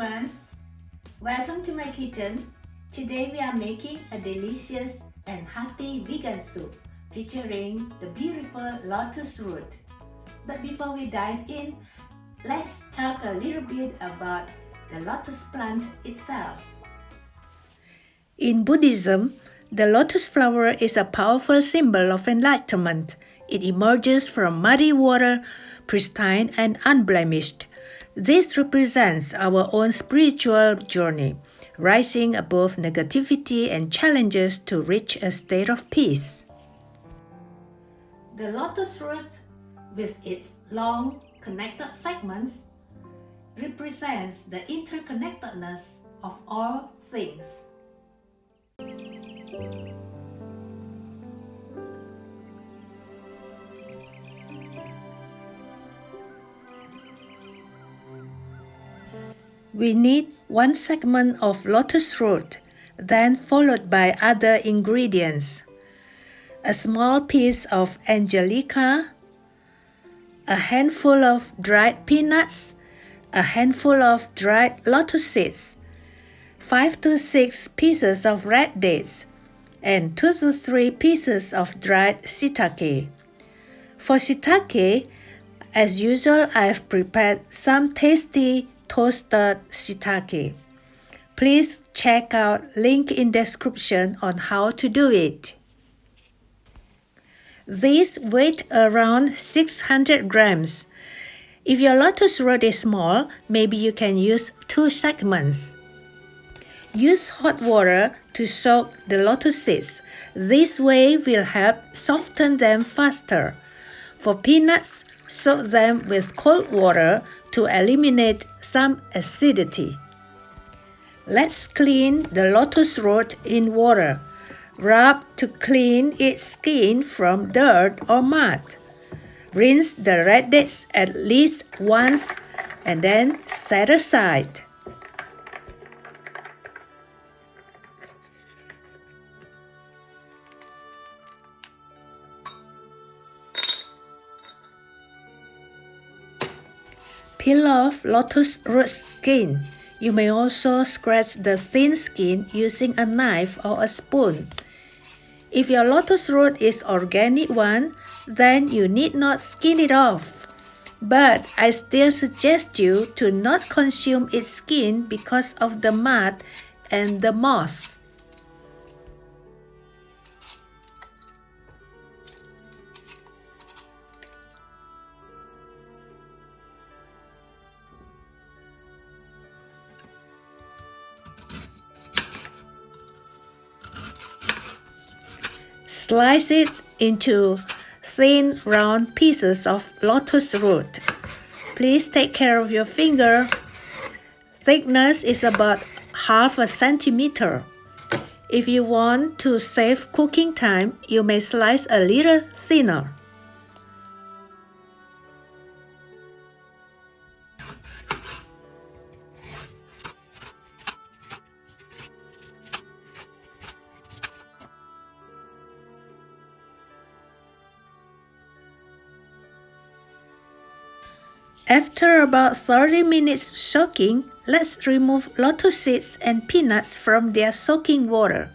everyone, welcome to my kitchen. Today we are making a delicious and hearty vegan soup featuring the beautiful lotus root. But before we dive in, let's talk a little bit about the lotus plant itself. In Buddhism, the lotus flower is a powerful symbol of enlightenment. It emerges from muddy water, pristine and unblemished. This represents our own spiritual journey, rising above negativity and challenges to reach a state of peace. The lotus root, with its long, connected segments, represents the interconnectedness of all things. We need one segment of lotus root, then followed by other ingredients. A small piece of Angelica, a handful of dried peanuts, a handful of dried lotus seeds, 5 to 6 pieces of red dates, and 2 to 3 pieces of dried shiitake. For shiitake, as usual, I've prepared some tasty toasted shiitake. Please check out link in description on how to do it. These weigh around 600 grams. If your lotus root is small, maybe you can use 2 segments. Use hot water to soak the lotus seeds. This way will help soften them faster. For peanuts, soak them with cold water to eliminate some acidity. Let's clean the lotus root in water. Rub to clean its skin from dirt or mud. Rinse the red dates at least once and then set aside. Peel off lotus root skin. You may also scratch the thin skin using a knife or a spoon. If your lotus root is organic one, then you need not skin it off. But I still suggest you to not consume its skin because of the mud and the moss. Slice it into thin, round pieces of lotus root. Please take care of your finger. Thickness is about half a centimeter. If you want to save cooking time, you may slice a little thinner. After about 30 minutes soaking, let's remove lotus seeds and peanuts from their soaking water.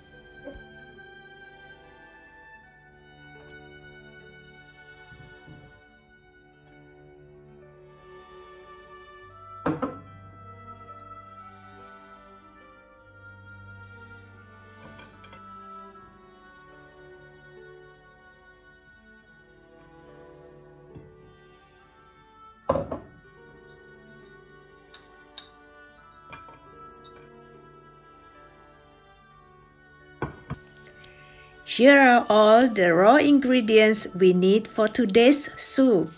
Here are all the raw ingredients we need for today's soup.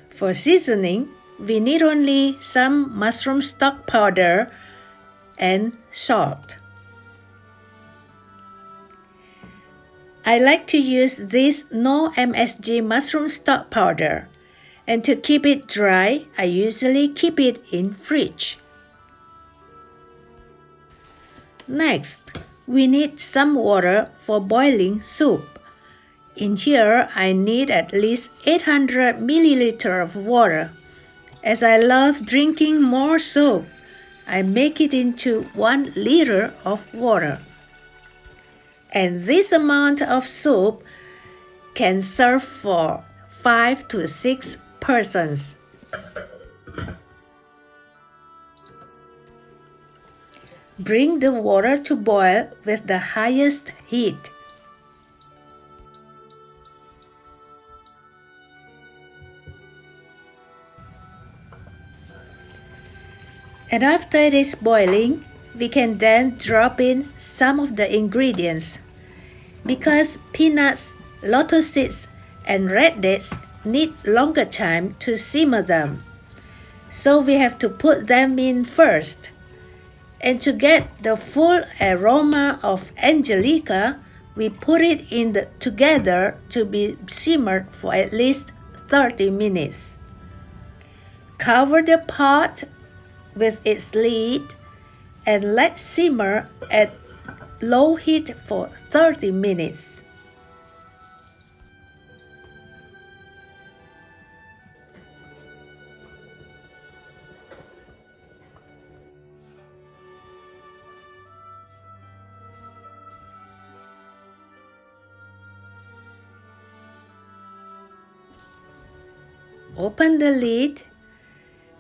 For seasoning, we need only some mushroom stock powder and salt. I like to use this no MSG mushroom stock powder. And to keep it dry, I usually keep it in fridge. Next, We need some water for boiling soup. In here, I need at least 800 milliliters of water. As I love drinking more soup, I make it into 1 liter of water. And this amount of soup can serve for 5 to 6 persons. Bring the water to boil with the highest heat. And after it is boiling, we can then drop in some of the ingredients. Because peanuts, lotus seeds, and red dates need longer time to simmer them. So we have to put them in first. And to get the full aroma of Angelica, we put it in together to be simmered for at least 30 minutes. Cover the pot with its lid and let simmer at low heat for 30 minutes. Open the lid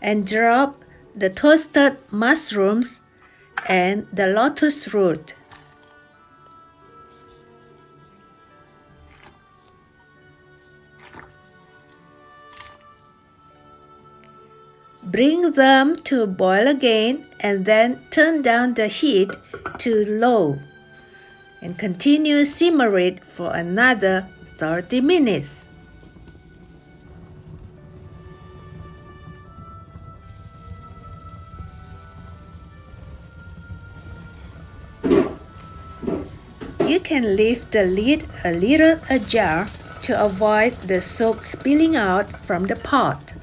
and drop the toasted mushrooms and the lotus root. Bring them to boil again and then turn down the heat to low and continue simmer it for another 30 minutes. You can leave the lid a little ajar to avoid the soup spilling out from the pot.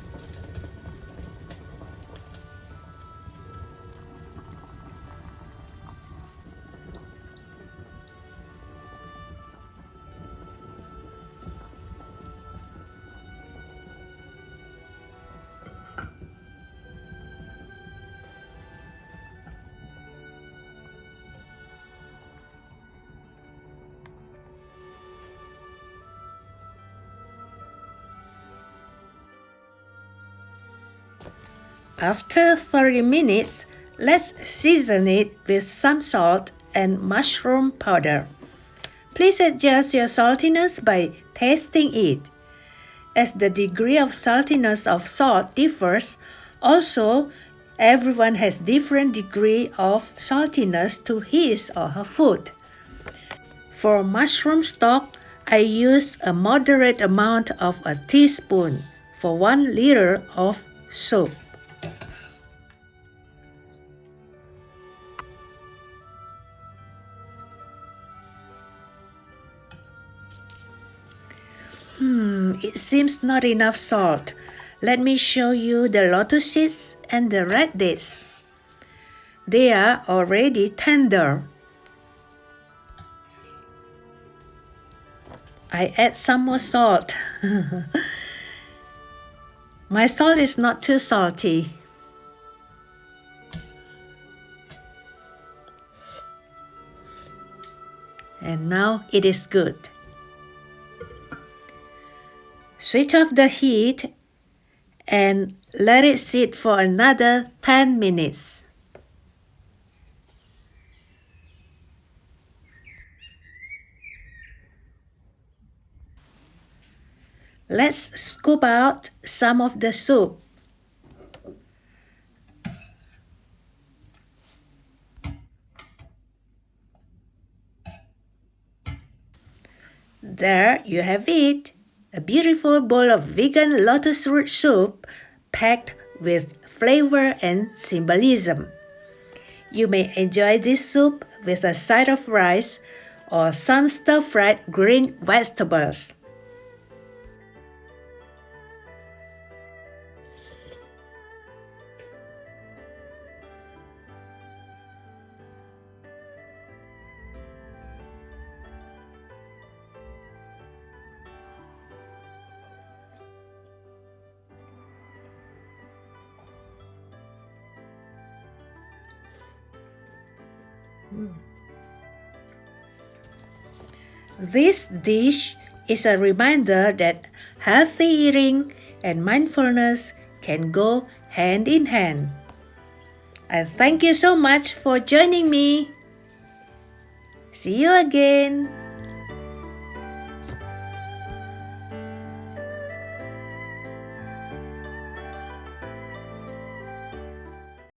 After 30 minutes, let's season it with some salt and mushroom powder. Please adjust your saltiness by tasting it. As the degree of saltiness of salt differs, also everyone has different degree of saltiness to his or her food. For mushroom stock, I use a moderate amount of a teaspoon for 1 liter of soup. It seems not enough salt. Let me show you the lotus seeds and the red dates. They are already tender. I add some more salt. My salt is not too salty. And now it is good. Switch off the heat and let it sit for another 10 minutes. Let's scoop out some of the soup. There you have it. A beautiful bowl of vegan lotus root soup packed with flavor and symbolism. You may enjoy this soup with a side of rice or some stir-fried green vegetables. This dish is a reminder that healthy eating and mindfulness can go hand in hand. I thank you so much for joining me. See you again.